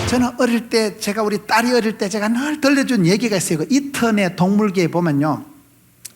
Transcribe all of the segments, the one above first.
저는 어릴 때, 제가 우리 딸이 어릴 때 제가 늘 들려준 얘기가 있어요. 그 이턴의 동물기에 보면요,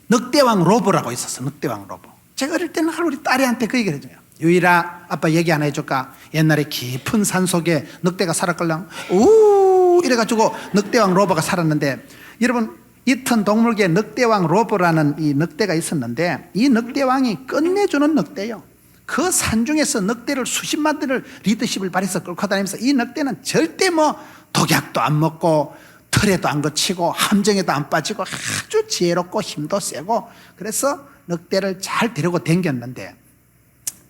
늑대왕 로보라고 있었어. 늑대왕 로보. 제가 어릴 때는 우리 딸이한테 그 얘기를 해줘요. 유일아, 아빠 얘기 하나 해줄까? 옛날에 깊은 산 속에 늑대가 살았걸랑 우 이래가지고 늑대왕 로보가 살았는데, 여러분 이턴 동물기에 늑대왕 로보라는 이 늑대가 있었는데, 이 늑대왕이 끝내주는 늑대예요. 그 산중에서 늑대를 수십만 대를 리더십을 발휘해서 끌고 다니면서, 이 늑대는 절대 뭐 독약도 안 먹고 털에도 안 거치고 함정에도 안 빠지고 아주 지혜롭고 힘도 세고, 그래서 늑대를 잘 데리고 댕겼는데,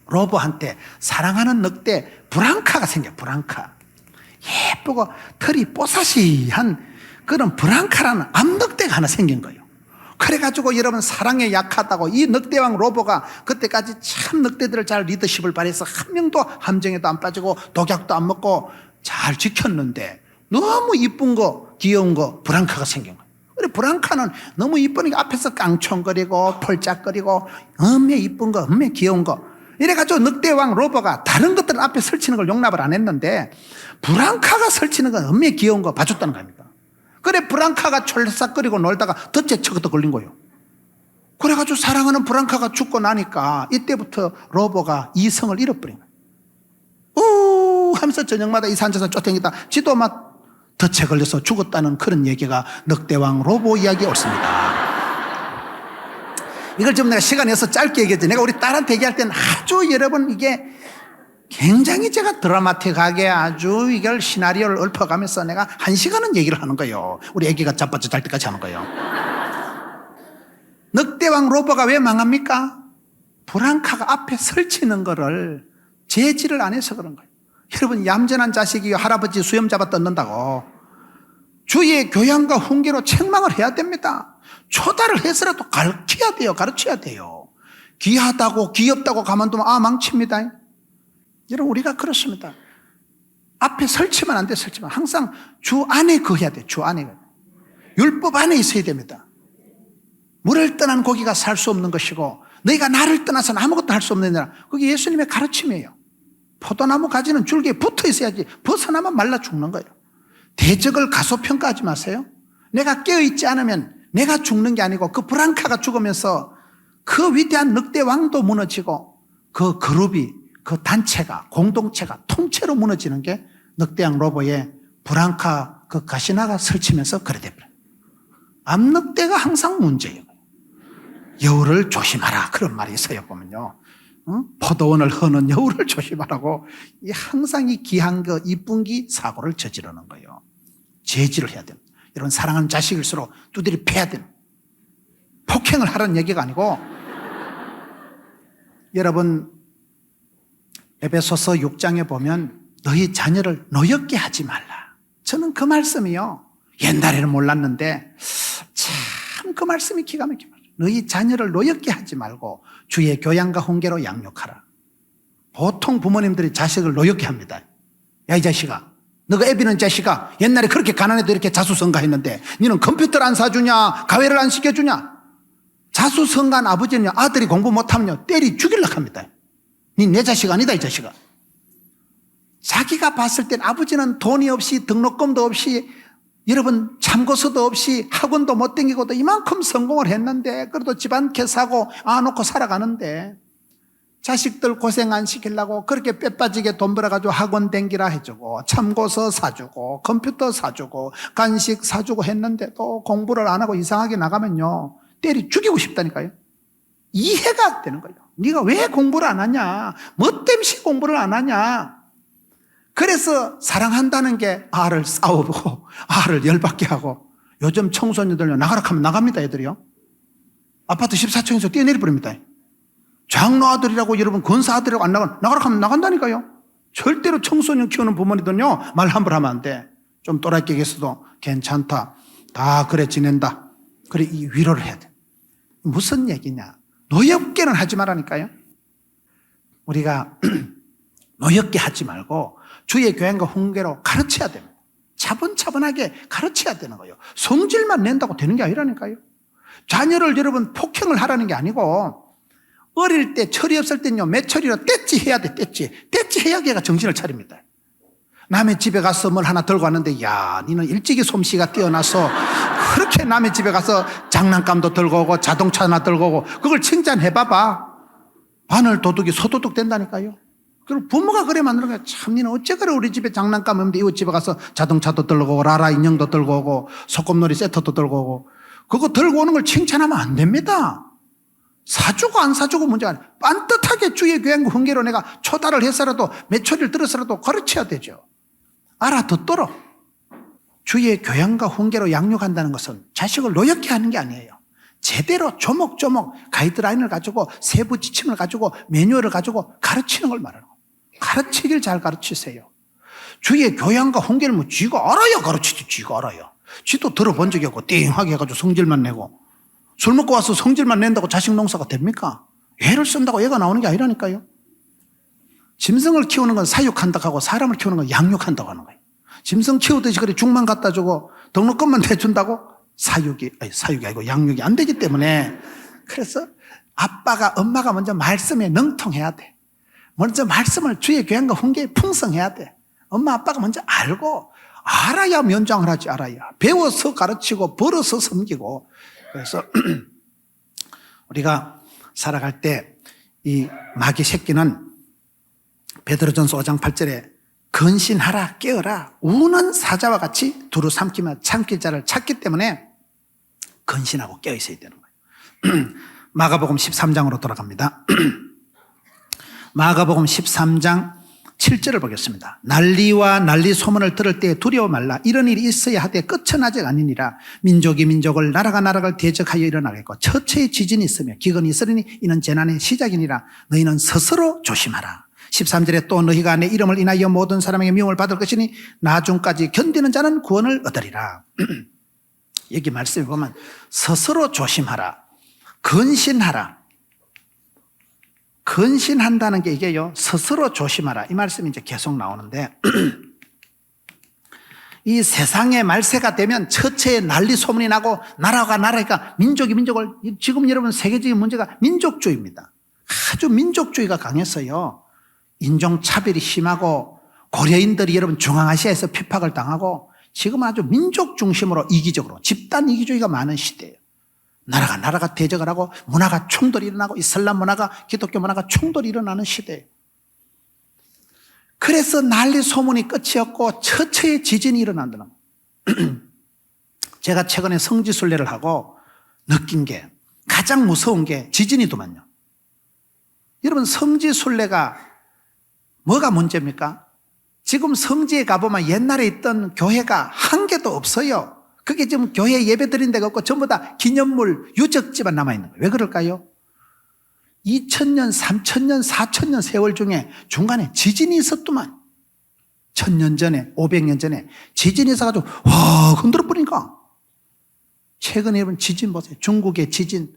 로보한테 사랑하는 늑대 브랑카가 생겨. 브랑카, 예쁘고 털이 뽀사시한 그런 브랑카라는 암늑대가 하나 생긴 거예요. 그래가지고 여러분, 사랑에 약하다고 이 늑대왕 로보가 그때까지 참 늑대들을 잘 리더십을 발휘해서 한 명도 함정에도 안 빠지고 독약도 안 먹고 잘 지켰는데, 너무 이쁜 거 귀여운 거 브랑카가 생긴 거예요. 그래, 브랑카는 너무 이쁘니까 앞에서 깡총거리고 펄짝거리고 엄매 이쁜 거 엄매 귀여운 거 이래가지고 늑대왕 로보가 다른 것들은 앞에 설치는 걸 용납을 안 했는데, 브랑카가 설치는 건 엄매 귀여운 거 봐줬다는 겁니다. 그래, 브랑카가 철썩거리고 놀다가 덫에 쳐서 걸린 거예요. 그래가지고 사랑하는 브랑카가 죽고 나니까 이때부터 로보가 이성을 잃어버린 거예요. 우 하면서 저녁마다 이 산에서 쫓아다니다 지도 막 덫에 걸려서 죽었다는 그런 얘기가 늑대왕 로보 이야기에 옳습니다. 이걸 좀 내가 시간 내서 짧게 얘기했지. 내가 우리 딸한테 얘기할 때는 아주 여러분, 이게 굉장히 제가 드라마틱하게 아주 이걸 시나리오를 읊어가면서 내가 1시간은 얘기를 하는 거예요. 우리 애기가 자빠져 잘 때까지 하는 거예요. 늑대왕 로보가 왜 망합니까? 브랑카가 앞에 설치는 거를 제지를 안 해서 그런 거예요. 여러분, 얌전한 자식이 할아버지 수염 잡아 뜯는다고 주의 교양과 훈계로 책망을 해야 됩니다. 초달을 해서라도 가르쳐야 돼요. 귀하다고 귀엽다고 가만두면 망칩니다. 여러분, 우리가 그렇습니다. 앞에 설치면 안 돼. 설치면 항상 주 안에 거해야 돼. 주 안에. 율법 안에 있어야 됩니다. 물을 떠난 고기가 살 수 없는 것이고, 너희가 나를 떠나서는 아무것도 할 수 없느니라. 그게 예수님의 가르침이에요. 포도나무 가지는 줄기에 붙어 있어야지 벗어나면 말라 죽는 거예요. 대적을 가소평가하지 마세요. 내가 깨어있지 않으면 내가 죽는 게 아니고, 그 브랑카가 죽으면서 그 위대한 늑대 왕도 무너지고, 그 그룹이, 그 단체가, 공동체가 통째로 무너지는 게 늑대왕 로보의 브랑카 그 가시나가 설치면서 그래 돼버려요. 암늑대가 항상 문제예요. 여우를 조심하라, 그런 말이 있어요. 보면요, 포도원을 허는 여우를 조심하라고. 항상 이 귀한 거 이쁜 기 사고를 저지르는 거예요. 제지를 해야 됩니다. 여러분, 사랑하는 자식일수록 두드려 패야 됩니다. 폭행을 하라는 얘기가 아니고, 여러분, 에베소서 6장에 보면 너희 자녀를 노엽게 하지 말라. 저는 그 말씀이요, 옛날에는 몰랐는데 참 그 말씀이 기가 막힙니다. 너희 자녀를 노엽게 하지 말고 주의 교양과 훈계로 양육하라. 보통 부모님들이 자식을 노엽게 합니다. 야, 이 자식아, 너가 애비는 자식아, 옛날에 그렇게 가난해도 이렇게 자수성가했는데 너는 컴퓨터를 안 사주냐, 가회를 안 시켜주냐. 자수성가한 아버지는 아들이 공부 못하면요 때리 죽이려고 합니다. 니 내 자식 아니다, 이 자식아. 자기가 봤을 땐 아버지는 돈이 없이 등록금도 없이 여러분 참고서도 없이 학원도 못 다니고도 이만큼 성공을 했는데, 그래도 집안 개사고 안놓고 살아가는데, 자식들 고생 안 시키려고 그렇게 빼빠지게 돈 벌어가지고 학원 댕기라 해주고 참고서 사주고 컴퓨터 사주고 간식 사주고 했는데도 공부를 안 하고 이상하게 나가면요 때리 죽이고 싶다니까요. 이해가 안 되는 거예요. 네가 왜 공부를 안 하냐, 뭐 때문에 공부를 안 하냐. 그래서 사랑한다는 게 알을 싸우고 알을 열받게 하고, 요즘 청소년들요 나가라 하면 나갑니다. 애들이요 아파트 14층에서 뛰어내려 버립니다. 장로 아들이라고 여러분 권사 아들이라고 안 나가라 하면 나간다니까요. 절대로 청소년 키우는 부모님들은요 말 함부로 하면 안 돼. 좀 또라이끼겠어도 괜찮다, 다 그래 지낸다, 그래 이 위로를 해야 돼. 무슨 얘기냐, 노엽게는 하지 말라니까요. 우리가 노엽게 하지 말고 주의 교양과 훈계로 가르쳐야 됩니다. 차분차분하게 가르쳐야 되는 거예요. 성질만 낸다고 되는 게 아니라니까요. 자녀를 여러분 폭행을 하라는 게 아니고, 어릴 때 철이 없을 때는요 매철이로 떼찌 해야 돼. 떼찌 해야 걔가 정신을 차립니다. 남의 집에 가서 뭘 하나 들고 왔는데, 야, 니는 일찍이 솜씨가 뛰어나서 그렇게 남의 집에 가서 장난감도 들고 오고 자동차 하나 들고 오고, 그걸 칭찬해봐봐. 바늘 도둑이 소도둑 된다니까요. 그리고 부모가 그래 만드는 거야. 참, 니는 어째 그래 우리 집에 장난감 없는데 이웃 집에 가서 자동차도 들고 오고 라라 인형도 들고 오고 소꿉놀이 세트도 들고 오고. 그거 들고 오는 걸 칭찬하면 안 됩니다. 사주고 안 사주고 문제가 아니에요. 빤듯하게 주의 교양과 훈계로 내가 초달을 해서라도 몇 초리를 들어서라도 가르쳐야 되죠. 알아듣도록. 주의 교양과 훈계로 양육한다는 것은 자식을 노엽게 하는 게 아니에요. 제대로 조목조목 가이드라인을 가지고 세부 지침을 가지고 매뉴얼을 가지고 가르치는 걸 말하는 거예요. 가르치길 잘 가르치세요. 주의 교양과 훈계를 뭐 쥐가 알아야 가르치지, 쥐가 알아요. 쥐도 들어본 적이 없고 띵하게 해가지고 성질만 내고, 술 먹고 와서 성질만 낸다고 자식 농사가 됩니까? 애를 쓴다고 애가 나오는 게 아니라니까요. 짐승을 키우는 건 사육한다고 하고 사람을 키우는 건 양육한다고 하는 거예요. 짐승 키우듯이 그래 죽만 갖다 주고 등록금만 대준다고 사육이 아니고 양육이 안 되기 때문에, 그래서 아빠가 엄마가 먼저 말씀에 능통해야 돼. 먼저 말씀을 주의 교양과 훈계에 풍성해야 돼. 엄마 아빠가 먼저 알아야 면장을 하지. 알아야 배워서 가르치고 벌어서 섬기고. 그래서 우리가 살아갈 때 이 마귀 새끼는 베드로전서 5장 8절에 근신하라 깨어라 우는 사자와 같이 두루 삼키며 참길 자를 찾기 때문에 근신하고 깨어 있어야 되는 거예요. 마가복음 13장으로 돌아갑니다. 마가복음 13장 7절을 보겠습니다. 난리와 난리 소문을 들을 때 두려워 말라. 이런 일이 있어야 하되 끝은 아직 아니니라. 민족이 민족을 나라가 나라를 대적하여 일어나겠고 처처의 지진이 있으며 기근이 있으리니 이는 재난의 시작이니라. 너희는 스스로 조심하라. 13절에 또 너희가 내 이름을 인하여 모든 사람에게 미움을 받을 것이니 나중까지 견디는 자는 구원을 얻으리라. 여기 말씀에 보면 스스로 조심하라. 근신하라. 근신한다는 게 이게요, 스스로 조심하라. 이 말씀이 이제 계속 나오는데, 이 세상의 말세가 되면 처처에 난리 소문이 나고 나라가 나라니까 민족이 민족을, 지금 여러분 세계적인 문제가 민족주의입니다. 아주 민족주의가 강했어요. 인종차별이 심하고 고려인들이 여러분 중앙아시아에서 핍박을 당하고 지금은 아주 민족 중심으로 이기적으로 집단 이기주의가 많은 시대예요. 나라가 대적을 하고 문화가 충돌이 일어나고 이슬람 문화가 기독교 문화가 충돌이 일어나는 시대예요. 그래서 난리 소문이 끝이 없고 처처의 지진이 일어난다는 거예요. 제가 최근에 성지순례를 하고 느낀 게 가장 무서운 게 지진이더만요. 여러분 성지순례가 뭐가 문제입니까? 지금 성지에 가보면 옛날에 있던 교회가 한 개도 없어요. 그게 지금 교회 예배 드린 데가 없고 전부 다 기념물 유적지만 남아있는 거예요. 왜 그럴까요? 2000년, 3000년, 4000년 세월 중에 중간에 지진이 있었더만. 1000년 전에, 500년 전에 지진이 있어가지고 와 흔들어 버리니까. 최근에 여러분 지진 보세요. 중국의 지진,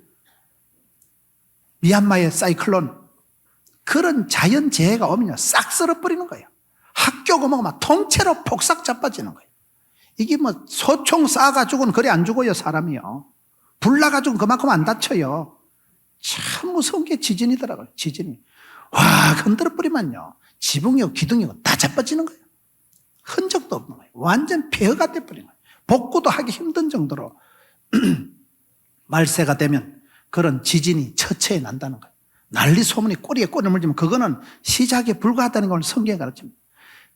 미얀마의 사이클론, 그런 자연재해가 오면요 싹 쓸어버리는 거예요. 학교가 막 통째로 폭삭 자빠지는 거예요. 이게 뭐 소총 쏴가지고는 그래 안 죽어요 사람이요. 불 나가지고는 그만큼 안 다쳐요. 참 무서운 게 지진이더라고요. 지진이 와 흔들어 버리면요 지붕이고 기둥이고 다 자빠지는 거예요. 흔적도 없는 거예요. 완전 폐허가 돼버리는 거예요. 복구도 하기 힘든 정도로 말세가 되면 그런 지진이 처처에 난다는 거예요. 난리 소문이 꼬리에 꼬리를 물지만 그거는 시작에 불과하다는 걸 성경에 가르칩니다.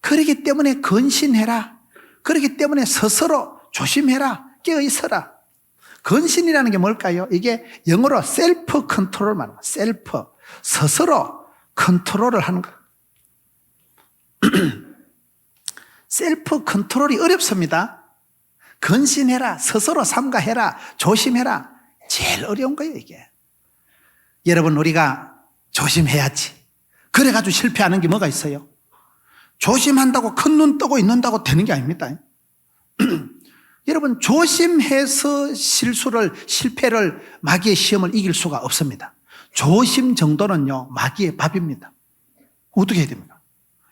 그렇기 때문에 근신해라. 그렇기 때문에 스스로 조심해라. 깨어있어라. 근신이라는 게 뭘까요? 이게 영어로 셀프 컨트롤 말합니다. 셀프. 스스로 컨트롤을 하는 거예요. 셀프 컨트롤이 어렵습니다. 근신해라. 스스로 삼가해라. 조심해라. 제일 어려운 거예요, 이게. 여러분, 우리가 조심해야지. 그래가지고 실패하는 게 뭐가 있어요? 조심한다고 큰 눈 뜨고 있는다고 되는 게 아닙니다. 여러분, 조심해서 실패를, 마귀의 시험을 이길 수가 없습니다. 조심 정도는요, 마귀의 밥입니다. 어떻게 해야 됩니까?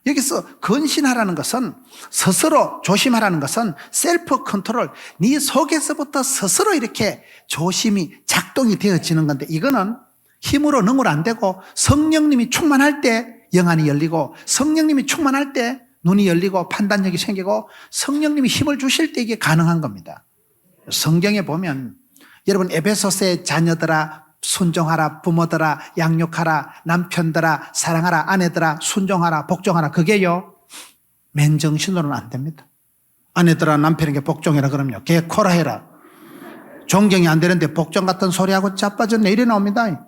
여기서 근신하라는 것은, 스스로 조심하라는 것은 셀프 컨트롤, 네 속에서부터 스스로 이렇게 조심이 작동이 되어지는 건데, 이거는 힘으로 능으로 안 되고 성령님이 충만할 때 영안이 열리고 성령님이 충만할 때 눈이 열리고 판단력이 생기고 성령님이 힘을 주실 때 이게 가능한 겁니다. 성경에 보면 여러분 에베소서의 자녀들아 순종하라, 부모들아 양육하라, 남편들아 사랑하라, 아내들아 순종하라, 복종하라. 그게요 맨정신으로는 안 됩니다. 아내들아 남편에게 복종해라 그럼요 걔 코라 해라. 존경이 안 되는데 복종 같은 소리하고 자빠졌네 이래 나옵니다.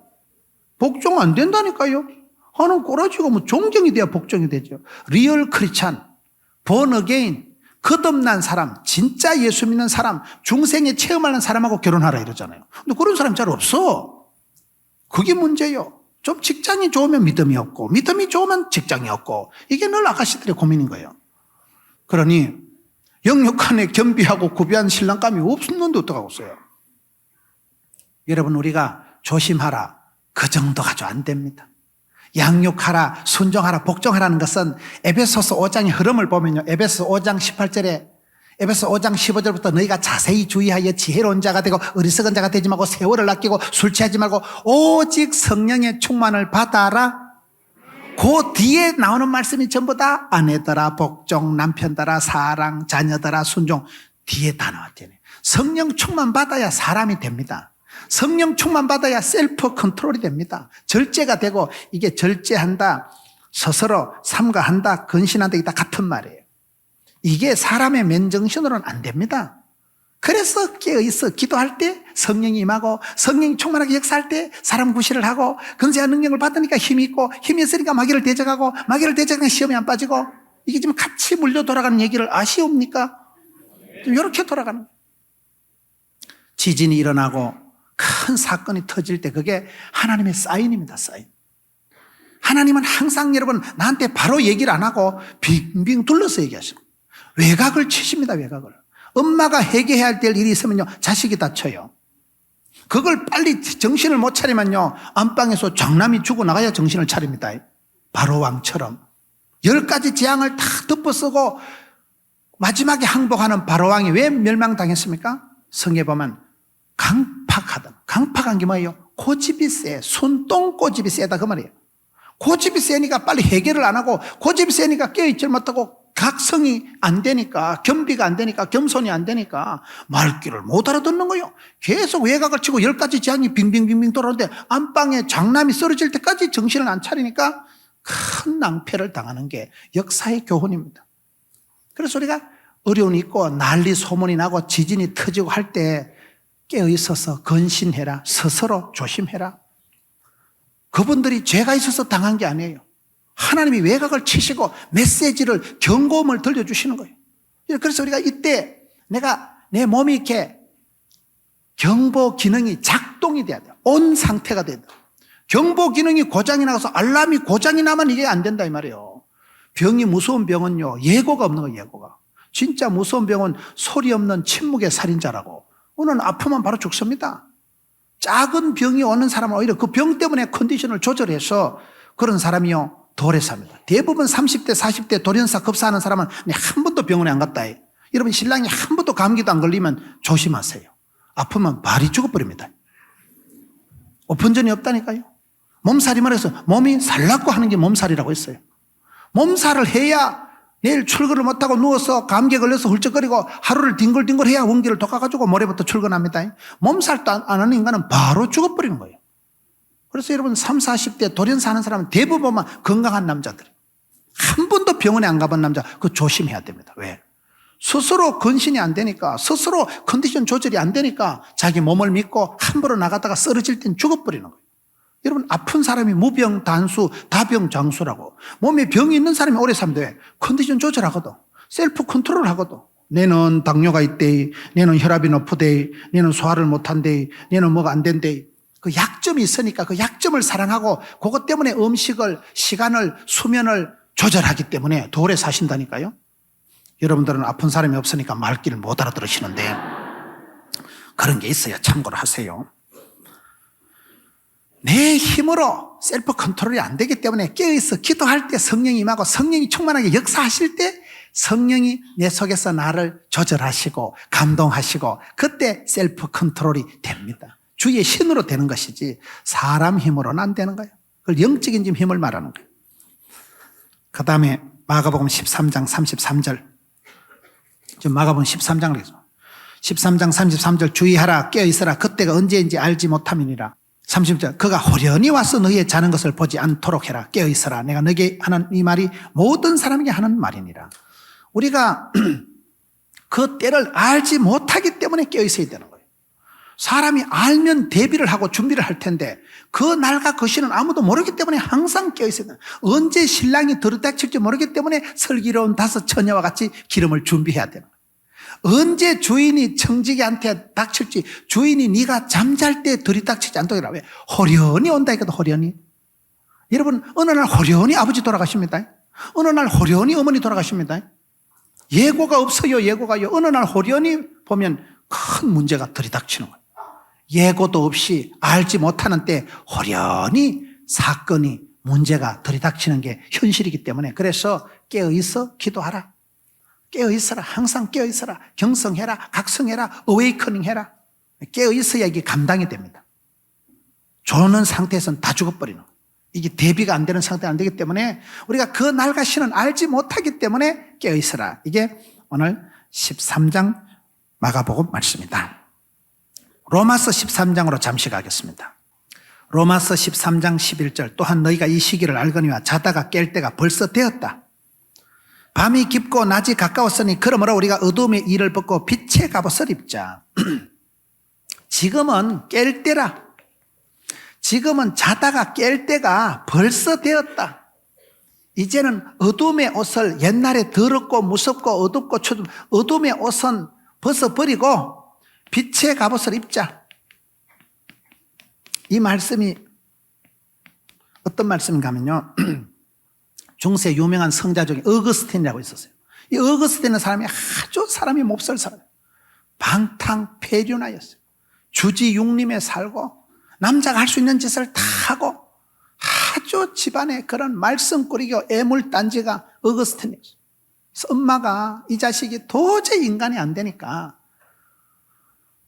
복종 안 된다니까요. 하는 꼬라지고 뭐 존경이 돼야 복종이 되죠. 리얼 크리스찬, 본 어게인, 거듭난 사람, 진짜 예수 믿는 사람, 중생에 체험하는 사람하고 결혼하라 이러잖아요. 근데 그런 사람 잘 없어. 그게 문제예요. 좀 직장이 좋으면 믿음이 없고 믿음이 좋으면 직장이 없고 이게 늘 아가씨들의 고민인 거예요. 그러니 영육간에 겸비하고 구비한 신랑감이 없는데 어떡하겠어요. 여러분 우리가 조심하라. 그 정도가 좀 안 됩니다. 양육하라, 순종하라, 복종하라는 것은 에베소서 5장의 흐름을 보면요. 에베소 5장 18절에 에베소 5장 15절부터 너희가 자세히 주의하여 지혜로운 자가 되고 어리석은 자가 되지 말고 세월을 아끼고 술 취하지 말고 오직 성령의 충만을 받아라. 그 뒤에 나오는 말씀이 전부 다 아내들아 복종, 남편들아 사랑, 자녀들아 순종 뒤에 다 나왔잖아요. 성령 충만 받아야 사람이 됩니다. 성령 충만 받아야 셀프 컨트롤이 됩니다. 절제가 되고 이게 절제한다, 스스로 삼가한다, 근신한다 이게 다 같은 말이에요. 이게 사람의 맨정신으로는 안 됩니다. 그래서 깨어있어 기도할 때 성령이 임하고 성령이 충만하게 역사할 때 사람 구실을 하고 근세한 능력을 받으니까 힘이 있고 힘이 있으니까 마귀를 대적하고 마귀를 대적하니까 시험에 안 빠지고 이게 지금 같이 물려 돌아가는 얘기를 아시옵니까? 이렇게 돌아가는 거예요. 지진이 일어나고 큰 사건이 터질 때 그게 하나님의 사인입니다. 사인. 하나님은 항상 여러분 나한테 바로 얘기를 안 하고 빙빙 둘러서 얘기하시고 외곽을 치십니다. 외곽을. 엄마가 해결해야 할 일이 있으면요 자식이 다쳐요. 그걸 빨리 정신을 못 차리면요 안방에서 장남이 죽어 나가야 정신을 차립니다. 바로왕처럼 10가지 재앙을 다 덮어쓰고 마지막에 항복하는 바로왕이 왜 멸망당했습니까? 성경에 보면 강팍하다. 강팍한 게 뭐예요? 고집이 세. 손똥 고집이 세다 그 말이에요. 고집이 세니까 빨리 해결을 안 하고 고집이 세니까 깨어있질 못하고 각성이 안 되니까 겸비가 안 되니까 겸손이 안 되니까 말귀를 못 알아듣는 거예요. 계속 외곽을 치고 10가지 재앙이 빙빙빙빙 돌아오는데 안방에 장남이 쓰러질 때까지 정신을 안 차리니까 큰 낭패를 당하는 게 역사의 교훈입니다. 그래서 우리가 어려움이 있고 난리 소문이 나고 지진이 터지고 할 때 깨어있어서 근신해라. 스스로 조심해라. 그분들이 죄가 있어서 당한 게 아니에요. 하나님이 외곽을 치시고 메시지를 경고음을 들려주시는 거예요. 그래서 우리가 이때 내 몸이 이렇게 경보 기능이 작동이 돼야 돼요. 온 상태가 돼야 돼요. 경보 기능이 고장이 나서 알람이 고장이 나면 이게 안 된다 이 말이에요. 병이 무서운 병은요 예고가 없는 거예요. 예고가. 진짜 무서운 병은 소리 없는 침묵의 살인자라고. 오늘 아프면 바로 죽습니다. 작은 병이 오는 사람은 오히려 그 병 때문에 컨디션을 조절해서 그런 사람이요 돌에 삽니다. 대부분 30대 40대 돌연사 급사하는 사람은 한 번도 병원에 안 갔다. 여러분 신랑이 한 번도 감기도 안 걸리면 조심하세요. 아프면 발이 죽어버립니다. 오픈전이 없다니까요. 몸살이만 해서 몸이 살라고 하는 게 몸살이라고 했어요. 몸살을 해야 내일 출근을 못하고 누워서 감기에 걸려서 훌쩍거리고 하루를 뒹굴뒹굴 해야 원기를 돋아가지고 모레부터 출근합니다. 몸살도 안 하는 인간은 바로 죽어버리는 거예요. 그래서 여러분 30, 40대 돌연사 하는 사람은 대부분 건강한 남자들. 한 번도 병원에 안 가본 남자 그거 조심해야 됩니다. 왜? 스스로 근신이 안 되니까 스스로 컨디션 조절이 안 되니까 자기 몸을 믿고 함부로 나갔다가 쓰러질 땐 죽어버리는 거예요. 여러분 아픈 사람이 무병단수 다병장수라고. 몸에 병이 있는 사람이 오래 살면 컨디션 조절하거든. 셀프 컨트롤 하거든. 내는 당뇨가 있대, 내는 혈압이 높으대, 내는 소화를 못한대, 내는 뭐가 안 된대. 그 약점이 있으니까 그 약점을 사랑하고 그것 때문에 음식을 시간을 수면을 조절하기 때문에 더 오래 사신다니까요. 여러분들은 아픈 사람이 없으니까 말귀를 못 알아들으시는데 그런 게 있어요. 참고로 하세요. 내 힘으로 셀프 컨트롤이 안 되기 때문에 깨어있어 기도할 때 성령이 임하고 성령이 충만하게 역사하실 때 성령이 내 속에서 나를 조절하시고 감동하시고 그때 셀프 컨트롤이 됩니다. 주의 신으로 되는 것이지 사람 힘으로는 안 되는 거예요. 그걸 영적인 힘을 말하는 거예요. 그 다음에 마가복음 13장 33절. 지금 마가복음 13장을 했어. 13장 33절 주의하라 깨어있으라 그때가 언제인지 알지 못함이니라. 30절 그가 호련히 와서 너희의 자는 것을 보지 않도록 해라. 깨어있으라 내가 너에게 하는 이 말이 모든 사람에게 하는 말이니라. 우리가 그 때를 알지 못하기 때문에 깨어있어야 되는 거예요. 사람이 알면 대비를 하고 준비를 할 텐데 그 날과 그 시는 아무도 모르기 때문에 항상 깨어있어야 돼요. 언제 신랑이 들이닥칠지 모르기 때문에 슬기로운 5 처녀와 같이 기름을 준비해야 되는 거예요. 언제 주인이 청지기한테 닥칠지 주인이 네가 잠잘 때 들이닥치지 않도록 해라. 왜? 호련히 온다 했거든. 호련히. 여러분 어느 날 호련히 아버지 돌아가십니다. 어느 날 호련히 어머니 돌아가십니다. 예고가 없어요. 예고가요. 어느 날 호련히 보면 큰 문제가 들이닥치는 거예요. 예고도 없이 알지 못하는 때 호련히 사건이 문제가 들이닥치는 게 현실이기 때문에 그래서 깨어있어 기도하라. 깨어있어라. 항상 깨어있어라. 경성해라. 각성해라. 어웨이커닝 해라. 깨어있어야 이게 감당이 됩니다. 조는 상태에서는 다 죽어버리는 거예요. 이게 대비가 안 되는 상태가 안 되기 때문에 우리가 그 날과 시는 알지 못하기 때문에 깨어있어라. 이게 오늘 13장 마가복음 말씀입니다. 로마서 13장으로 잠시 가겠습니다. 로마서 13장 11절 또한 너희가 이 시기를 알거니와 자다가 깰 때가 벌써 되었다. 밤이 깊고 낮이 가까웠으니 그러므로 우리가 어둠의 일을 벗고 빛의 갑옷을 입자. 지금은 깰 때라. 지금은 자다가 깰 때가 벌써 되었다. 이제는 어둠의 옷을 옛날에 더럽고 무섭고 어둡고 추운 어둠의 옷은 벗어버리고 빛의 갑옷을 입자. 이 말씀이 어떤 말씀인가 하면요. 중세 유명한 성자 중에 어거스틴이라고 있었어요. 이 어거스틴은 사람이 아주 사람이 몹쓸 사람. 방탕폐륜하였어요. 주지육림에 살고 남자가 할 수 있는 짓을 다 하고 아주 집안에 그런 말썽꾸리고 애물단지가 어거스틴이었어요. 그래서 엄마가 이 자식이 도저히 인간이 안 되니까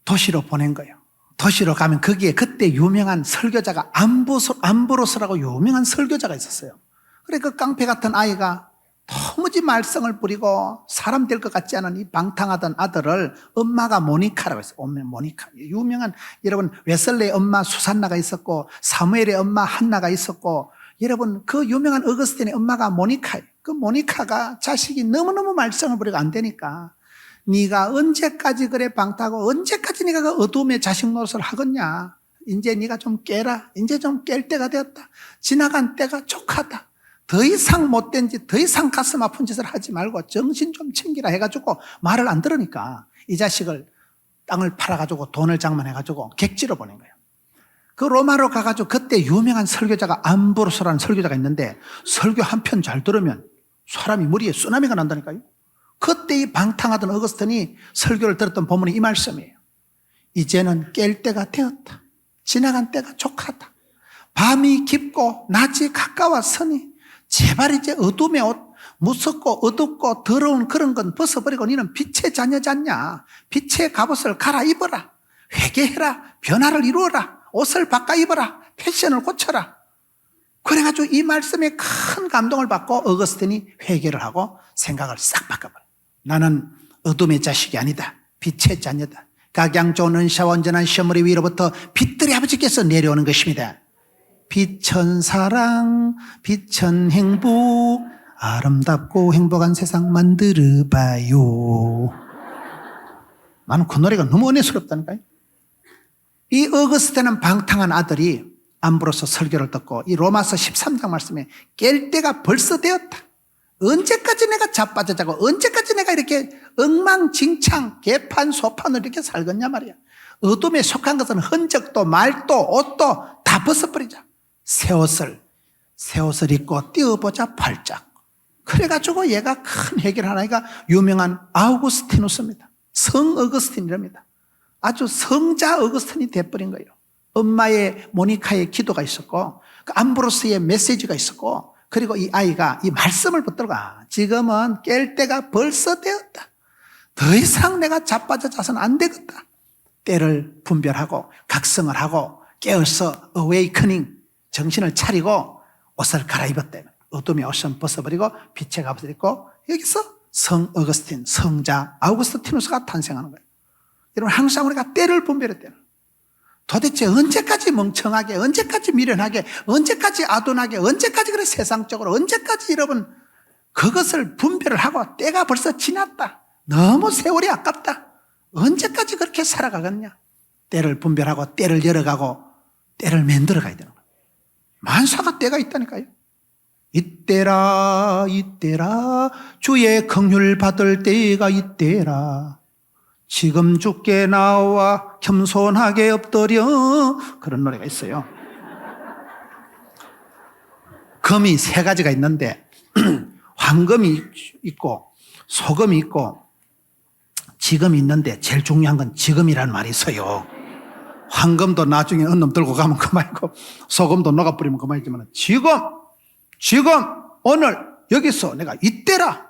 도시로 보낸 거예요. 도시로 가면 거기에 그때 유명한 설교자가 암브로스라고 유명한 설교자가 있었어요. 그래 그 깡패 같은 아이가 도무지 말썽을 부리고 사람 될 것 같지 않은 이 방탕하던 아들을 엄마가 모니카라고 했어요. 모니카. 유명한 여러분 웨슬레의 엄마 수산나가 있었고 사무엘의 엄마 한나가 있었고 여러분 그 유명한 어거스틴의 엄마가 모니카예요. 그 모니카가 자식이 너무너무 말썽을 부리고 안 되니까 네가 언제까지 그래 방탕하고 언제까지 네가 그 어둠의 자식 노릇을 하겠냐. 이제 네가 좀 깨라. 이제 좀 깰 때가 되었다. 지나간 때가 족하다. 더 이상 못된 짓, 더 이상 가슴 아픈 짓을 하지 말고 정신 좀 챙기라 해가지고 말을 안 들으니까 이 자식을 땅을 팔아가지고 돈을 장만해가지고 객지로 보낸 거예요. 그 로마로 가가지고 그때 유명한 설교자가 암브로스라는 설교자가 있는데 설교 한 편 잘 들으면 사람이 머리에 쓰나미가 난다니까요. 그때 이 방탕하던 어거스틴이 설교를 들었던 본문이 이 말씀이에요. 이제는 깰 때가 되었다. 지나간 때가 족하다. 밤이 깊고 낮이 가까웠으니 제발 이제 어둠의 옷, 무섭고 어둡고 더러운 그런 건 벗어버리고 너는 빛의 자녀잖냐. 빛의 갑옷을 갈아입어라. 회개해라. 변화를 이루어라. 옷을 바꿔 입어라. 패션을 고쳐라. 그래가지고 이 말씀에 큰 감동을 받고 어거스틴이 회개를 하고 생각을 싹 바꿔버려. 나는 어둠의 자식이 아니다. 빛의 자녀다. 각양 좋은 은사와 온전한 시어머니 위로부터 빛들의 아버지께서 내려오는 것입니다. 빛천 사랑, 빛천 행복, 아름답고 행복한 세상 만들어봐요. 나는 그 노래가 너무 은혜스럽다니까요. 이 어거스틴은 방탕한 아들이 암브로스 설교를 듣고 이 로마서 13장 말씀에 깰 때가 벌써 되었다. 언제까지 내가 자빠져 자고 언제까지 내가 이렇게 엉망진창 개판소판을 이렇게 살겠냐 말이야. 어둠에 속한 것은 흔적도 말도 옷도 다 벗어버리자. 새 옷을 입고 뛰어보자 팔짝. 그래가지고 얘가 큰 해결 하나가 유명한 아우구스티누스입니다. 성 어거스틴이랍니다. 아주 성자 어거스틴이 돼버린 거예요. 엄마의 모니카의 기도가 있었고 그 암브로스의 메시지가 있었고 그리고 이 아이가 이 말씀을 붙들어가 지금은 깰 때가 벌써 되었다. 더 이상 내가 자빠져 자서는 안 되겠다. 때를 분별하고 각성을 하고 깨어서 어웨이커닝 정신을 차리고 옷을 갈아입었다. 어둠의 옷은 벗어버리고 빛의 갑옷을 입고, 여기서 성 어거스틴, 성자 아우구스티누스가 탄생하는 거예요. 여러분, 항상 우리가 때를 분별해야 돼요. 도대체 언제까지 멍청하게, 언제까지 미련하게, 언제까지 아둔하게, 언제까지 그래 세상적으로, 언제까지 여러분 그것을 분별을 하고, 때가 벌써 지났다, 너무 세월이 아깝다, 언제까지 그렇게 살아가겠냐. 때를 분별하고 때를 열어가고 때를 만들어가야 되는 거예요. 만사가 때가 있다니까요. 이때라 이때라 주의 긍휼 받을 때가 이때라, 지금 주께 나와 겸손하게 엎드려, 그런 노래가 있어요. 금이 세 가지가 있는데 황금이 있고 소금이 있고 지금이 있는데, 제일 중요한 건 지금이라는 말이 있어요. 황금도 나중에 은놈 들고 가면 그만이고 소금도 녹아버리면 그만이지만, 지금 오늘 여기서 내가 이때라.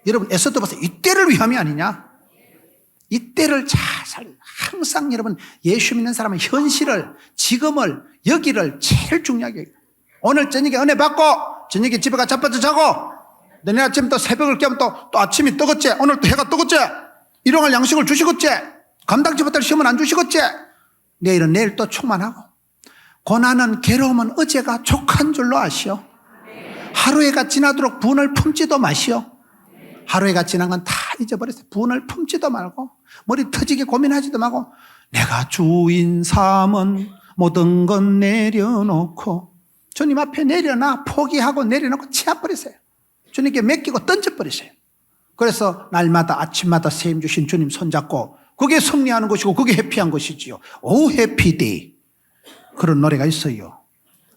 여러분 에서도 봐서 이때를 위함이 아니냐. 이때를 잘 항상 여러분 예수 믿는 사람은 현실을, 지금을, 여기를 제일 중요하게 해요. 오늘 저녁에 은혜 받고 저녁에 집에 가 자빠져 자고, 내일 아침 또 새벽을 깨면 또 아침이 뜨겁지, 오늘 또 해가 뜨겁지, 일용할 양식을 주시겠지, 감당치 못할 시험은 안 주시겠지, 내일은 내일 또 충만하고, 고난은 괴로움은 어제가 족한 줄로 아시오. 하루해가 지나도록 분을 품지도 마시오. 하루해가 지난 건 다 잊어버렸어요. 분을 품지도 말고 머리 터지게 고민하지도 말고, 내가 주인 삼은 모든 건 내려놓고, 주님 앞에 내려놔. 포기하고 내려놓고 치워버리세요. 주님께 맡기고 던져버리세요. 그래서 날마다 아침마다 세임 주신 주님 손잡고, 그게 승리하는 것이고 그게 해피한 것이지요. 오 해피데이, 그런 노래가 있어요.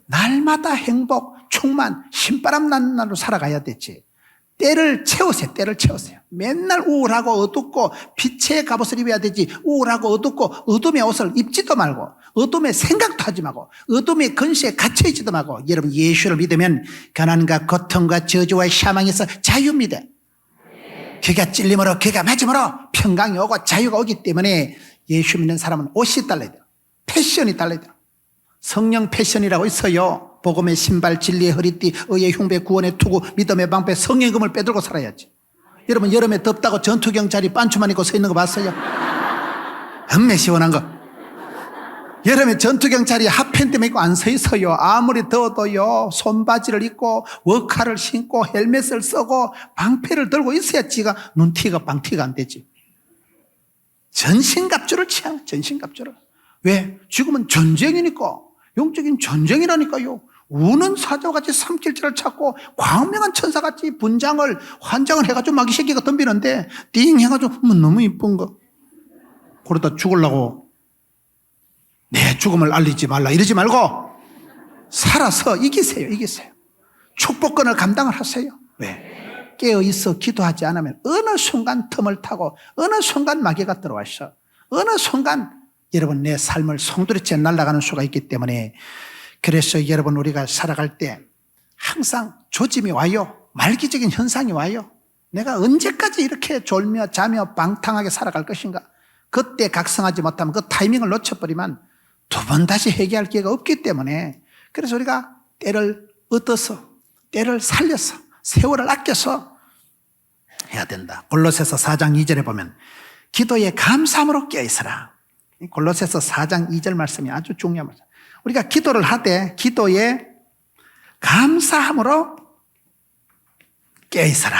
날마다 행복, 충만, 신바람 나는 날로 살아가야 되지. 때를 채우세요. 때를 채우세요. 맨날 우울하고 어둡고 빛의 갑옷을 입어야 되지, 우울하고 어둡고 어둠의 옷을 입지도 말고, 어둠의 생각도 하지 말고, 어둠의 근시에 갇혀있지도 말고, 여러분 예수를 믿으면 가난과 고통과 저주와 사망에서 자유입니다. 그가 찔림으로, 그가 맞음으로 평강이 오고 자유가 오기 때문에 예수 믿는 사람은 옷이 달라야 돼요. 패션이 달라야 돼요. 성령 패션이라고 있어요. 복음의 신발, 진리의 허리띠, 의의 흉배, 구원의 투구, 믿음의 방패, 성령의 금을 빼들고 살아야지. 여러분 여름에 덥다고 전투경 자리 반추만 입고 서 있는 거 봤어요? 엄매 시원한 거. 여름에 전투경 자리에 핫팬티만 입고 안 서 있어요. 아무리 더워도요, 손바지를 입고 워카를 신고 헬멧을 쓰고 방패를 들고 있어야 지가 눈티가 방티가 안 되지. 전신갑주를 취하는, 전신갑주를. 왜? 지금은 전쟁이니까. 영적인 전쟁이라니까요. 우는 사자같이 삼킬자를 찾고 광명한 천사같이 분장을, 환장을 해가지고 마귀 새끼가 덤비는데 띵 해가지고 너무 이쁜 거, 그러다 죽으려고 내 죽음을 알리지 말라 이러지 말고 살아서 이기세요. 이기세요. 축복권을 감당을 하세요. 왜? 깨어있어 기도하지 않으면 어느 순간 틈을 타고 어느 순간 마귀가 들어와서 어느 순간 여러분 내 삶을 송두리째 날아가는 수가 있기 때문에, 그래서 여러분 우리가 살아갈 때 항상 조짐이 와요. 말기적인 현상이 와요. 내가 언제까지 이렇게 졸며 자며 방탕하게 살아갈 것인가. 그때 각성하지 못하면 그 타이밍을 놓쳐버리면 두 번 다시 회개할 기회가 없기 때문에, 그래서 우리가 때를 얻어서, 때를 살려서, 세월을 아껴서 해야 된다. 골로새서 4장 2절에 보면 기도에 감사함으로 깨어있으라. 골로새서 4장 2절 말씀이 아주 중요한 말씀. 우리가 기도를 하되 기도에 감사함으로 깨어있으라.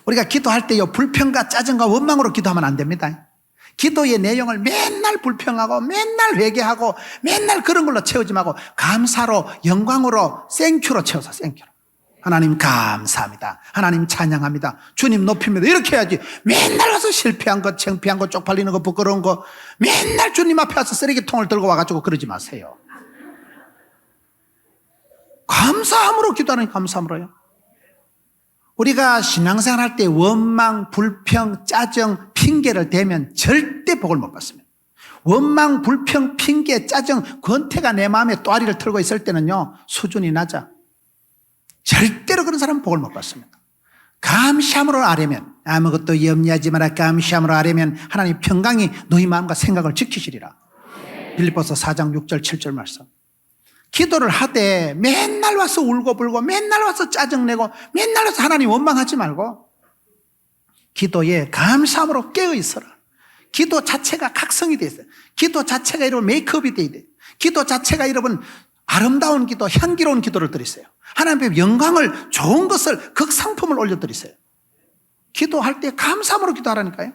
우리가 기도할 때요, 불평과 짜증과 원망으로 기도하면 안 됩니다. 기도의 내용을 맨날 불평하고 맨날 회개하고 맨날 그런 걸로 채우지 말고 감사로, 영광으로, 땡큐로 채워서, 땡큐로. 하나님 감사합니다. 하나님 찬양합니다. 주님 높입니다. 이렇게 해야지. 맨날 가서 실패한 거, 창피한 거, 쪽팔리는 거, 부끄러운 거 맨날 주님 앞에 와서 쓰레기통을 들고 와가지고 그러지 마세요. 감사함으로 기도하는, 감사함으로요. 우리가 신앙생활 할 때 원망, 불평, 짜증, 핑계를 대면 절대 복을 못 받습니다. 원망, 불평, 핑계, 짜증, 권태가 내 마음에 또아리를 틀고 있을 때는요, 수준이 낮아. 절대로 그런 사람은 복을 못 받습니다. 감사함으로 아뢰면, 아무것도 염려하지 마라, 감사함으로 아뢰면 하나님 평강이 너희 마음과 생각을 지키시리라. 빌립보서 4장 6절 7절 말씀. 기도를 하되 맨날 와서 울고불고 맨날 와서 짜증내고 맨날 와서 하나님 원망하지 말고 기도에 감사함으로 깨어있어라. 기도 자체가 각성이 돼 있어요. 기도 자체가 여러분 메이크업이 돼 있어요. 기도 자체가 여러분 아름다운 기도, 향기로운 기도를 드리세요. 하나님 앞에 영광을, 좋은 것을, 극상품을 올려드리세요. 기도할 때 감사함으로 기도하라니까요.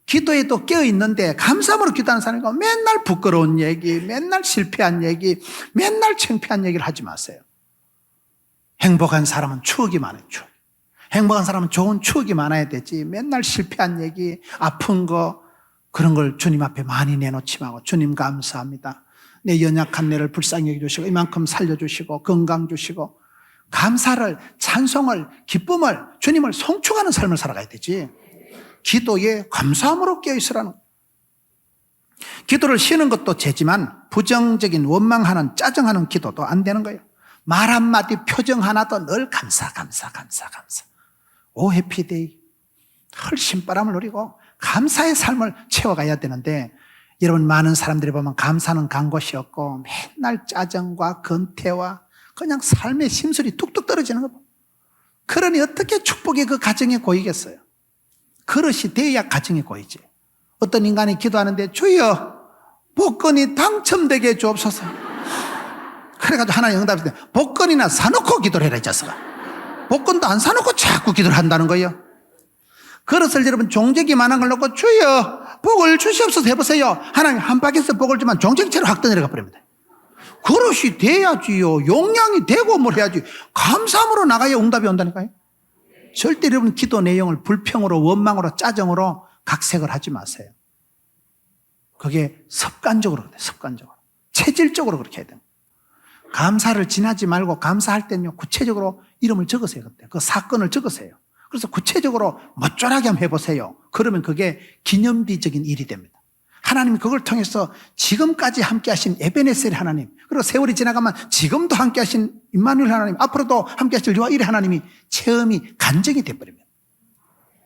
기도에 또 깨어있는데 감사함으로 기도하는 사람이 맨날 부끄러운 얘기, 맨날 실패한 얘기, 맨날 창피한 얘기를 하지 마세요. 행복한 사람은 추억이 많아요. 추억. 행복한 사람은 좋은 추억이 많아야 되지 맨날 실패한 얘기, 아픈 거 그런 걸 주님 앞에 많이 내놓지 말고 주님 감사합니다. 내 연약한 내를 불쌍히 여겨주시고 이만큼 살려주시고 건강 주시고 감사를, 찬송을, 기쁨을, 주님을 송축하는 삶을 살아가야 되지. 기도에 감사함으로 깨어있으라는 거예요. 기도를 쉬는 것도 죄지만 부정적인 원망하는 짜증하는 기도도 안 되는 거예요. 말 한마디 표정 하나도 늘 감사. 오 해피데이. 헐 신바람을 누리고 감사의 삶을 채워가야 되는데 여러분 많은 사람들이 보면 감사는 간 곳이 없고 맨날 짜증과 건태와 그냥 삶의 심술이 뚝뚝 떨어지는 거. 그러니 어떻게 축복이 그 가정에 고이겠어요? 그릇이 돼야 가정에 고이지. 어떤 인간이 기도하는데 주여 복권이 당첨되게 주옵소서. 그래가지고 하나님 응답했을 때 복권이나 사놓고 기도를 해라 이 자식아. 복권도 안 사놓고 자꾸 기도를 한다는 거예요. 그릇을 여러분 종적이 많은 걸 놓고 주여 복을 주시옵소서 해보세요. 하나님 한 바퀴에서 복을 주면 종적체로 확 떠내려가 버립니다. 그릇이 돼야지요. 용량이 되고 뭘 해야지. 감사함으로 나가야 응답이 온다니까요. 절대 여러분 기도 내용을 불평으로 원망으로 짜증으로 각색을 하지 마세요. 그게 습관적으로 그래요. 습관적으로. 체질적으로 그렇게 해야 돼요. 감사를 지나지 말고 감사할 때는요 구체적으로 이름을 적으세요. 그때 그 사건을 적으세요. 그래서 구체적으로 멋절하게 한번 해보세요. 그러면 그게 기념비적인 일이 됩니다. 하나님이 그걸 통해서 지금까지 함께 하신 에베네셀 하나님, 그리고 세월이 지나가면 지금도 함께 하신 임마누엘 하나님, 앞으로도 함께 하실 유아 일의 하나님이 체험이 간증이 돼버립니다.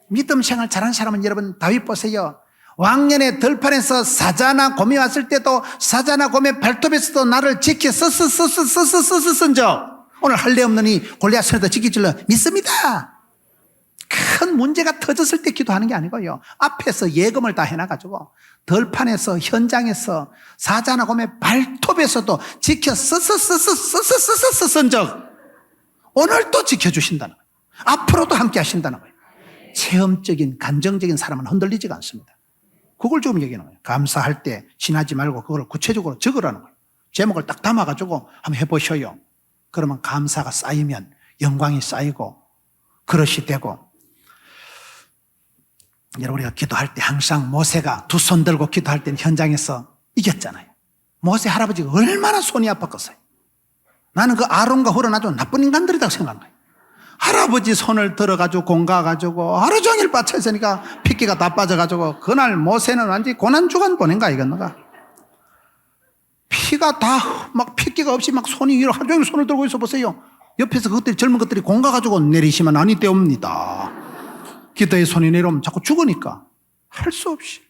믿음 생활 잘하는 사람은 여러분 다윗 보세요. 왕년에 들판에서 사자나 곰이 왔을 때도 사자나 곰의 발톱에서도 나를 지켜 쓴적 오늘 할례 없는 이 골리앗 손에도 지키질러 믿습니다. 큰 문제가 터졌을 때 기도하는 게 아니고요. 앞에서 예금을 다 해놔가지고 들판에서 현장에서 사자나 곰의 발톱에서도 지켜 쓴적 오늘 또 지켜주신다는 거예요. 앞으로도 함께 하신다는 거예요. 체험적인 감정적인 사람은 흔들리지가 않습니다. 그걸 좀 얘기하는 거예요. 감사할 때 지나지 말고 그걸 구체적으로 적으라는 거예요. 제목을 딱 담아가지고 한번 해보셔요. 그러면 감사가 쌓이면 영광이 쌓이고 그릇이 되고. 여러분 우리가 기도할 때 항상 모세가 두 손 들고 기도할 때는 현장에서 이겼잖아요. 모세 할아버지가 얼마나 손이 아팠겠어요. 나는 그 아론과 홀은 아주 나쁜 인간들이라고 생각한 거예요. 할아버지 손을 들어가지고 공가가지고 하루 종일 빠져 있으니까 핏기가 다 빠져가지고 그날 모세는 완전히 고난주간 보낸 거야 이건가. 피가 다 막 핏기가 없이 막 손이 위로 하루 종일 손을 들고 있어 보세요. 옆에서 그것들이 젊은 것들이 공가가지고 내리시면 아니 되옵니다. 기도의 손이 내려오면 자꾸 죽으니까 할 수 없이.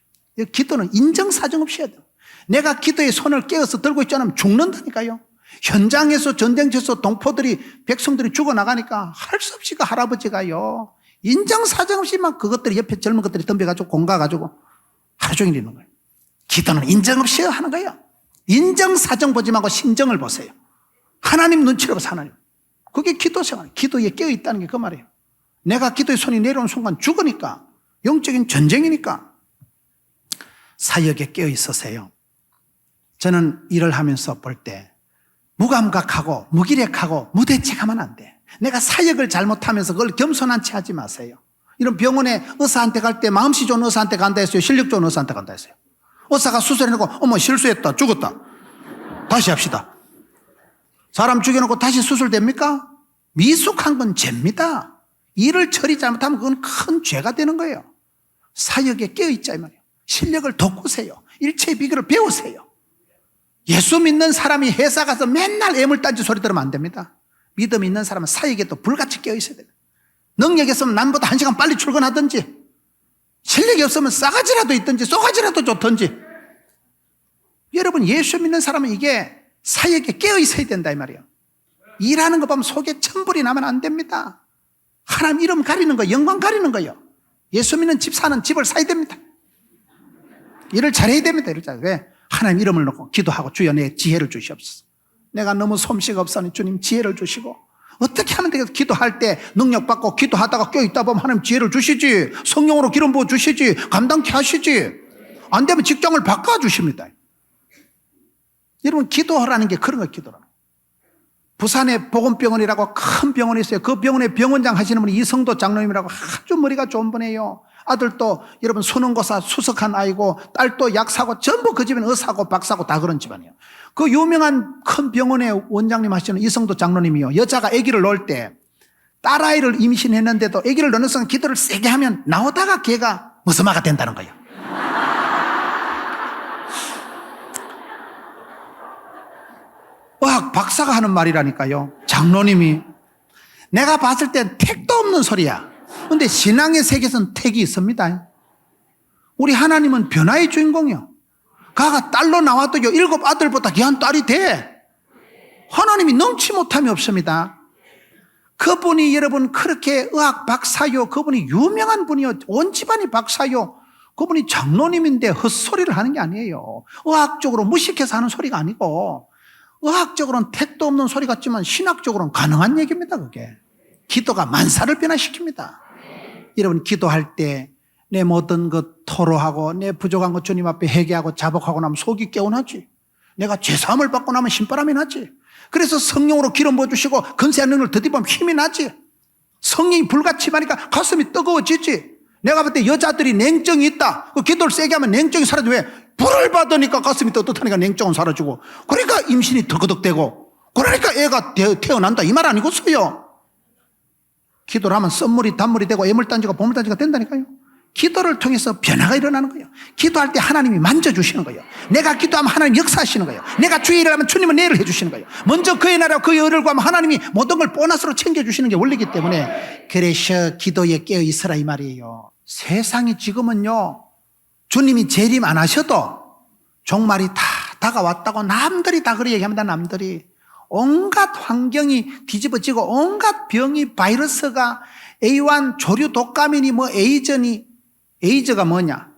기도는 인정사정 없이 해야 돼요. 내가 기도의 손을 깨어서 들고 있지 않으면 죽는다니까요. 현장에서 전쟁터에서 동포들이 백성들이 죽어나가니까 할 수 없이 그 할아버지가요 인정사정 없이 막 그것들이 옆에 젊은 것들이 덤벼가지고 공가가지고 하루 종일 있는 거예요. 기도는 인정 없이 하는 거예요. 인정사정 보지 말고 심정을 보세요. 하나님 눈치를 봐서 하나님. 그게 기도 생활, 기도에 깨어있다는 게 그 말이에요. 내가 기도의 손이 내려오는 순간 죽으니까 영적인 전쟁이니까 사역에 깨어있으세요. 저는 일을 하면서 볼 때 무감각하고 무기력하고 무대책하면 안 돼. 내가 사역을 잘못하면서 그걸 겸손한 채 하지 마세요. 이런 병원에 의사한테 갈 때 마음씨 좋은 의사한테 간다 했어요. 실력 좋은 의사한테 간다 했어요. 의사가 수술해놓고 어머 실수했다 죽었다 다시 합시다. 사람 죽여놓고 다시 수술됩니까? 미숙한 건 죄입니다. 일을 처리 잘못하면 그건 큰 죄가 되는 거예요. 사역에 깨어있자 이 말이에요. 실력을 돋구세요. 일체의 비결을 배우세요. 예수 믿는 사람이 회사 가서 맨날 애물단지 소리 들으면 안 됩니다. 믿음 있는 사람은 사역에 또 불같이 깨어있어야 돼요. 능력이 있으면 남보다 1시간 빨리 출근하든지 실력이 없으면 싸가지라도 있든지 쏘가지라도 좋든지. 여러분 예수 믿는 사람은 이게 사역에 깨어 있어야 된다 이 말이에요. 일하는 거 보면 속에 천불이 나면 안 됩니다. 하나님 이름 가리는 거, 영광 가리는 거예요. 예수 믿는 집사는 집을 사야 됩니다. 일을 잘해야 됩니다. 왜? 하나님 이름을 놓고 기도하고 주여 내 지혜를 주시옵소서. 내가 너무 솜씨가 없으니 주님 지혜를 주시고, 어떻게 하면 되겠어? 기도할 때 능력받고 기도하다가 껴있다 보면 하나님 지혜를 주시지, 성령으로 기름 부어 주시지, 감당케 하시지. 안 되면 직장을 바꿔주십니다. 여러분 기도하라는 게 그런 거예요. 기도라는. 부산에 보건병원이라고 큰 병원이 있어요. 그 병원에 병원장 하시는 분이 이성도 장로님이라고 아주 머리가 좋은 분이에요. 아들도 여러분 수능고사 수석한 아이고, 딸도 약사고, 전부 그 집은 의사고 박사고 다 그런 집안이에요. 그 유명한 큰 병원의 원장님 하시는 이성도 장로님이요, 여자가 아기를 낳을 때 딸아이를 임신했는데도 아기를 낳는 순간 기도를 세게 하면 나오다가 걔가 머스마가 된다는 거예요. 의학 박사가 하는 말이라니까요. 장로님이. 내가 봤을 땐 택도 없는 소리야. 근데 신앙의 세계에서는 택이 있습니다. 우리 하나님은 변화의 주인공이요. 가가 딸로 나와도요 7 아들보다 귀한 딸이 돼. 하나님이 넘치 못함이 없습니다. 그분이 여러분 그렇게 의학 박사요, 그분이 유명한 분이요, 온 집안이 박사요, 그분이 장로님인데 헛소리를 하는 게 아니에요. 의학적으로 무식해서 하는 소리가 아니고, 의학적으로는 택도 없는 소리 같지만 신학적으로는 가능한 얘기입니다. 그게 기도가 만사를 변화시킵니다. 여러분 기도할 때 내 모든 것 토로하고 내 부족한 것 주님 앞에 회개하고 자복하고 나면 속이 개운하지. 내가 죄사함을 받고 나면 신바람이 나지. 그래서 성령으로 기름 부어주시고 근세한 능력을 더디보면 힘이 나지. 성령이 불같이 마니까 가슴이 뜨거워지지. 내가 볼 때 여자들이 냉정이 있다, 그 기도를 세게 하면 냉정이 사라져. 왜? 불을 받으니까 가슴이 떳떳하니까 냉정은 사라지고, 그러니까 임신이 덜거덕대고, 그러니까 애가 태어난다 이 말 아니겠어요? 기도를 하면 썸물이 단물이 되고 애물단지가 보물단지가 된다니까요. 기도를 통해서 변화가 일어나는 거예요. 기도할 때 하나님이 만져주시는 거예요. 내가 기도하면 하나님 역사하시는 거예요. 내가 주의 일을 하면 주님은 내 일을 해주시는 거예요. 먼저 그의 나라 그의 의를 구하면 하나님이 모든 걸 보너스로 챙겨주시는 게 원리이기 때문에, 그래서 기도에 깨어있으라 이 말이에요. 세상이 지금은요, 주님이 재림 안 하셔도 종말이 다 다가왔다고 남들이 다 그렇게 얘기합니다. 남들이. 온갖 환경이 뒤집어지고 온갖 병이, 바이러스가, A1 조류 독감이니 뭐 에이즈가 뭐냐?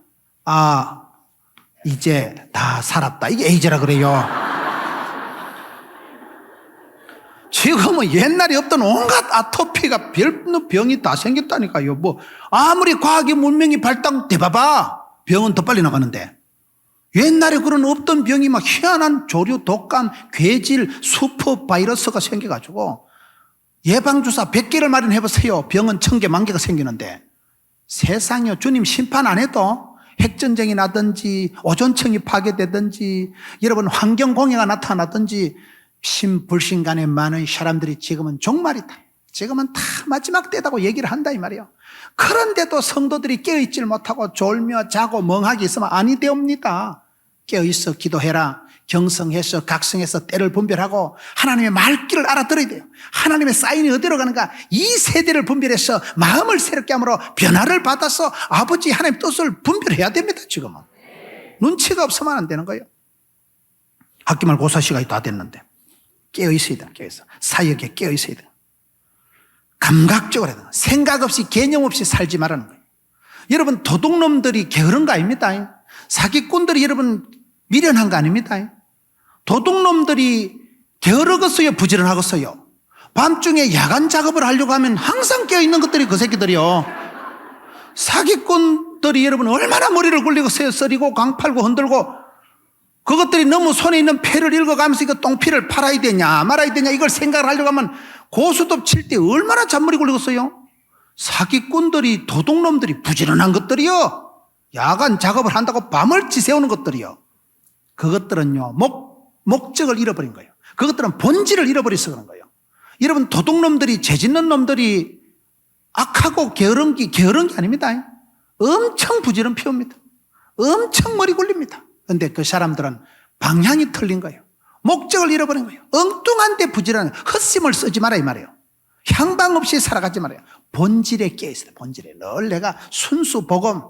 이제 다 살았다. 이게 에이즈라 그래요. 지금은 옛날에 없던 온갖 아토피가 별로 병이 다 생겼다니까요. 뭐 아무리 과학의 문명이 발달돼봐봐 병은 더 빨리 나가는데, 옛날에 그런 없던 병이 막 희한한 조류, 독감, 괴질, 수퍼 바이러스가 생겨가지고 예방주사 100개를 마련해보세요. 병은 1000개, 10,000개가 생기는데, 세상이요, 주님 심판 안 해도 핵전쟁이 나든지 오존층이 파괴되든지 여러분 환경공해가 나타나든지 신불신간에 많은 사람들이 지금은 종말이다, 지금은 다 마지막 때다고 얘기를 한다 이 말이에요. 그런데도 성도들이 깨어있질 못하고 졸며 자고 멍하게 있으면 아니 되옵니다. 깨어있어 기도해라. 경성해서 각성해서 때를 분별하고 하나님의 말귀를 알아들어야 돼요. 하나님의 사인이 어디로 가는가, 이 세대를 분별해서 마음을 새롭게 함으로 변화를 받아서 아버지 하나님 뜻을 분별해야 됩니다. 지금은 눈치가 없으면 안 되는 거예요. 학기 말 고사 시간이 다 됐는데 깨어있어야 돼요. 깨어있어. 사역에 깨어있어야 돼요. 감각적으로 해야 돼요. 생각 없이 개념 없이 살지 말라는 거예요. 여러분 도둑놈들이 게으른 거 아닙니다. 사기꾼들이 여러분 미련한 거 아닙니다. 도둑놈들이 게으르겠어요, 부지런하겠어요? 밤중에 야간 작업을 하려고 하면 항상 깨어있는 것들이 그 새끼들이요. 사기꾼들이 여러분 얼마나 머리를 굴리겠어요. 썰이고 강팔고 흔들고, 그것들이 너무 손에 있는 패를 읽어가면서 이거 똥피를 팔아야 되냐 말아야 되냐 이걸 생각을 하려고 하면 고수톱 칠 때 얼마나 잔머리 굴리겠어요. 사기꾼들이, 도둑놈들이, 부지런한 것들이요, 야간 작업을 한다고 밤을 지새우는 것들이요, 그것들은요 목적을 잃어버린 거예요. 그것들은 본질을 잃어버려서 그런 거예요. 여러분 도둑놈들이, 죄짓는 놈들이 악하고 게으른 게 아닙니다. 엄청 부지런 피웁니다. 엄청 머리 굴립니다. 그런데 그 사람들은 방향이 틀린 거예요. 목적을 잃어버린 거예요. 엉뚱한데 부지런한, 헛심을 쓰지 마라 이 말이에요. 향방 없이 살아가지 말아요. 본질에 깨어있어요. 본질에 늘 내가 순수 복음,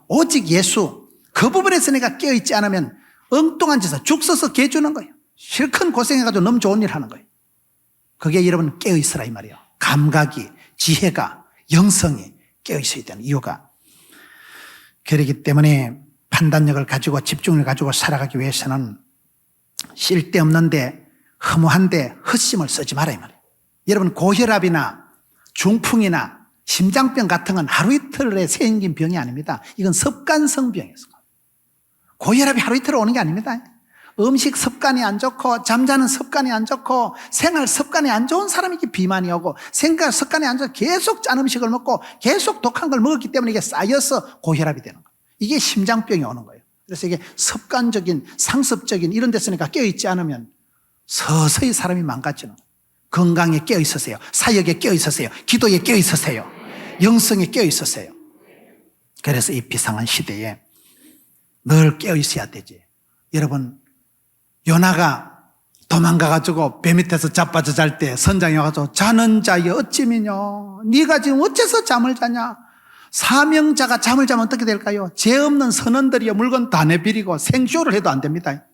오직 예수, 그 부분에서 내가 깨어있지 않으면 엉뚱한 짓을 죽 써서 개 주는 거예요. 실컷 고생해가지고 너무 좋은 일 하는 거예요. 그게 여러분 깨어있으라 이 말이에요. 감각이, 지혜가, 영성이 깨어있어야 되는 이유가. 그렇기 때문에 판단력을 가지고 집중을 가지고 살아가기 위해서는 쓸데없는데 허무한데 헛심을 쓰지 마라 이 말이에요. 여러분 고혈압이나 중풍이나 심장병 같은 건 하루 이틀에 생긴 병이 아닙니다. 이건 습관성 병이에요. 고혈압이 하루 이틀 오는 게 아닙니다. 음식 습관이 안 좋고 잠자는 습관이 안 좋고 생활 습관이 안 좋은 사람에게 비만이 오고 생활 습관이 안 좋고 계속 짠 음식을 먹고 계속 독한 걸 먹었기 때문에 이게 쌓여서 고혈압이 되는 거예요. 이게 심장병이 오는 거예요. 그래서 이게 습관적인 상습적인 이런 데서니까 깨어있지 않으면 서서히 사람이 망가지는 거예요. 건강에 깨어있으세요. 사역에 깨어있으세요. 기도에 깨어있으세요. 영성에 깨어있으세요. 그래서 이 비상한 시대에 늘 깨어있어야 되지. 여러분 요나가 도망가가지고 배 밑에서 자빠져 잘 때 선장이 와가지고 자는 자여 어찌미냐 네가 지금 어째서 잠을 자냐. 사명자가 잠을 자면 어떻게 될까요? 죄 없는 선원들이여 물건 다 내비리고 생쇼를 해도 안 됩니다.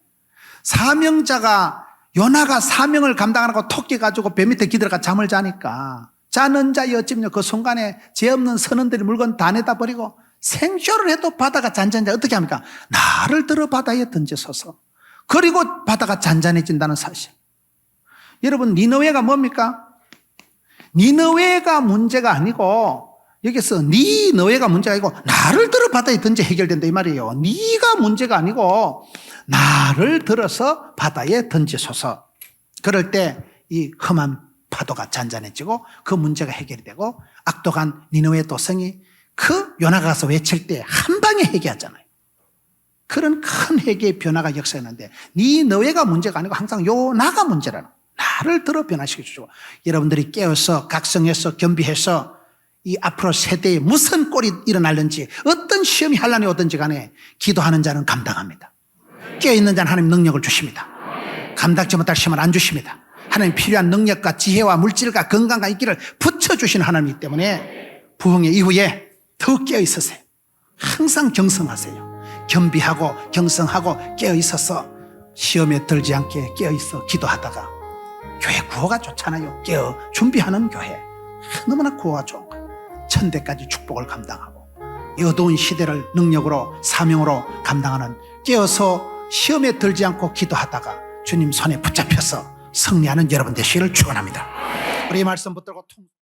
사명자가 요나가 사명을 감당하라고 토끼 가지고 배 밑에 기들어가 잠을 자니까 자는 자여 어찌미냐 그 순간에 죄 없는 선원들이 물건 다 내다 버리고 생쇼를 해도 바다가 잔잔해. 어떻게 합니까? 나를 들어 바다에 던지소서. 그리고 바다가 잔잔해진다는 사실. 여러분 니느웨가 뭡니까? 니느웨가 문제가 아니고 여기서 네 너희가 문제가 아니고 나를 들어 바다에 던져 해결된다 이 말이에요. 네가 문제가 아니고 나를 들어서 바다에 던지소서. 그럴 때 이 험한 파도가 잔잔해지고 그 문제가 해결이 되고 악독한 니느웨 도성이 그 요나가 가서 외칠 때 한 방에 해결하잖아요. 그런 큰 회개의 변화가 역사했는데 네 너희가 문제가 아니고 항상 요나가 문제라는 나를 들어 변화시켜 주시고 여러분들이 깨어서 각성해서 겸비해서 이 앞으로 세대에 무슨 꼴이 일어날는지 어떤 시험이 환란이 오든지 간에 기도하는 자는 감당합니다. 깨어있는 자는 하나님 능력을 주십니다. 감당치 못할 시험을 안 주십니다. 하나님 필요한 능력과 지혜와 물질과 건강과 인기를 붙여주시는 하나님이기 때문에 부흥의 이후에 더 깨어있으세요. 항상 경성하세요. 겸비하고 경성하고 깨어있어서 시험에 들지 않게 깨어있어 기도하다가 교회 구호가 좋잖아요. 깨어 준비하는 교회 너무나 구호가 좋은 거예요. 천대까지 축복을 감당하고 이 어두운 시대를 능력으로 사명으로 감당하는 깨어서 시험에 들지 않고 기도하다가 주님 손에 붙잡혀서 승리하는 여러분 되시기를 축원합니다. 우리 말씀 붙들고